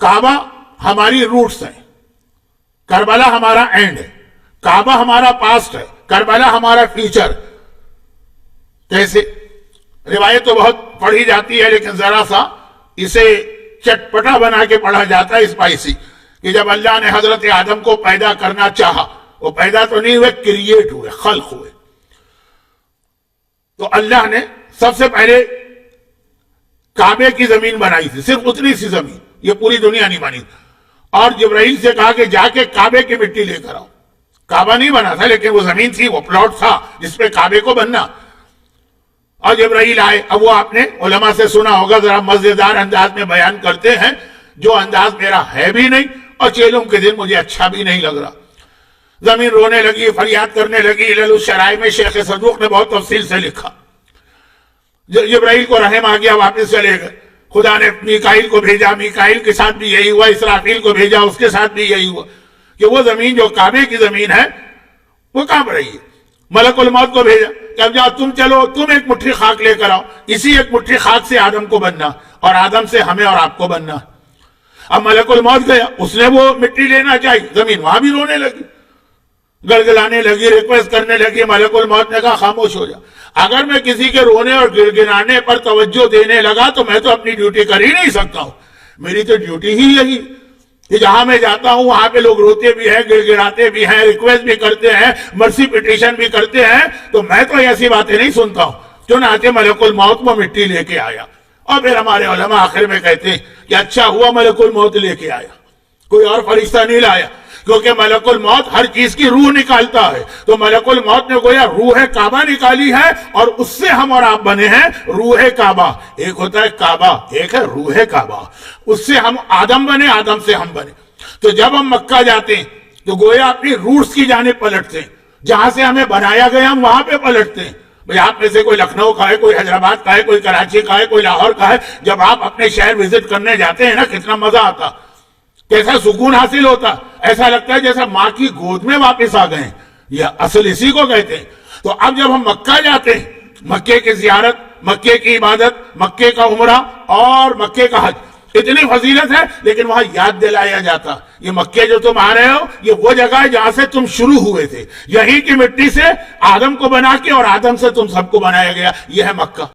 کعبہ ہماری روٹس ہیں، کربلا ہمارا اینڈ ہے، کعبہ ہمارا پاسٹ ہے، کربلا ہمارا فیوچر. کیسے؟ روایت تو بہت پڑھی جاتی ہے لیکن ذرا سا اسے چٹپٹا بنا کے پڑھا جاتا ہے اسپائسی، کہ جب اللہ نے حضرت آدم کو پیدا کرنا چاہا، وہ پیدا تو نہیں ہوئے، کریٹ ہوئے، خلق ہوئے. تو اللہ نے سب سے پہلے کعبے کی زمین بنائی تھی، صرف اتنی سی زمین، یہ پوری دنیا نہیں بنی. اور جبرائیل سے کہا کہ جا کے کعبے کی مٹی لے کر آؤ. کعبہ نہیں بنا تھا لیکن وہ زمین تھی، وہ پلاٹ تھا جس پہ کعبے کو بننا. اور جبرائیل آئے. اب وہ آپ نے علماء سے سنا ہوگا، ذرا مزیدار انداز میں بیان کرتے ہیں، جو انداز میرا ہے بھی نہیں اور چیلوں کے دن مجھے اچھا بھی نہیں لگ رہا. زمین رونے لگی، فریاد کرنے لگی. علل الشرائع میں شیخ صدوق نے بہت تفصیل سے لکھا. جبرائیل کو رحم آ گیا، واپس چلے گئے. خدا نے میکائیل کو بھیجا، میکائیل کے ساتھ بھی یہی ہوا. اسرافیل کو بھیجا، اس کے ساتھ بھی یہی ہوا کہ وہ زمین جو کعبے کی زمین ہے وہ کانپ رہی ہے. ملک الموت کو بھیجا کہ اب جاؤ تم چلو، تم ایک مٹھی خاک لے کر آؤ. اسی ایک مٹھی خاک سے آدم کو بننا اور آدم سے ہمیں اور آپ کو بننا. اب ملک الموت گیا، اس نے وہ مٹی لینا چاہی، زمین وہاں بھی رونے لگی، گڑگڑانے لگی، ریکویسٹ کرنے لگی. ملک الموت نے کہا خاموش ہو جا. اگر میں کسی کے رونے اور گڑگڑانے پر توجہ دینے لگا تو میں تو اپنی ڈیوٹی کر ہی نہیں سکتا ہوں. میری تو ڈیوٹی ہی یہی کہ جہاں میں جاتا ہوں وہاں پہ لوگ روتے بھی ہیں، گڑگڑاتے بھی ہیں، ریکویسٹ بھی کرتے ہیں، مرسی پٹیشن بھی کرتے ہیں. تو میں تو ایسی باتیں نہیں سنتا ہوں. چنانچہ ملک الموت وہ مٹی لے کے آیا. اور پھر ہمارے علماء آخر میں کہتے ہیں کہ اچھا ہوا ملک الموت لے کے آیا، کوئی اور فرشتہ نہیں لایا، کیونکہ ملک الموت ہر چیز کی روح نکالتا ہے. تو ملک الموت نے گویا روح کعبہ نکالی ہے اور اس سے ہم اور آپ بنے ہیں روح کعبہ. ایک ہوتا ہے کعبہ، ایک ہے روح کعبہ. اس سے ہم آدم بنے، آدم سے ہم بنے. تو جب ہم مکہ جاتے ہیں تو گویا اپنی روٹس کی جانب پلٹتے ہیں. جہاں سے ہمیں بنایا گیا ہم وہاں پہ پلٹتے ہیں. بھئی آپ میں سے کوئی لکھنؤ کا ہے، کوئی حیدرآباد کا ہے، کوئی کراچی کا ہے، کوئی لاہور کا ہے. جب آپ اپنے شہر وزٹ کرنے جاتے ہیں نا، کتنا مزہ آتا، کیسا سکون حاصل ہوتا. ایسا لگتا ہے جیسا ماں کی گود میں واپس آ گئے. یہ اصل اسی کو کہتے ہیں. تو اب جب ہم مکہ جاتے ہیں، مکے کی زیارت، مکے کی عبادت، مکے کا عمرہ اور مکے کا حج، اتنی فضیلت ہے، لیکن وہاں یاد دلایا جاتا یہ مکے جو تم آ رہے ہو یہ وہ جگہ ہے جہاں سے تم شروع ہوئے تھے. یہیں کی مٹی سے آدم کو بنا کے اور آدم سے تم سب کو بنایا گیا. یہ ہے مکہ.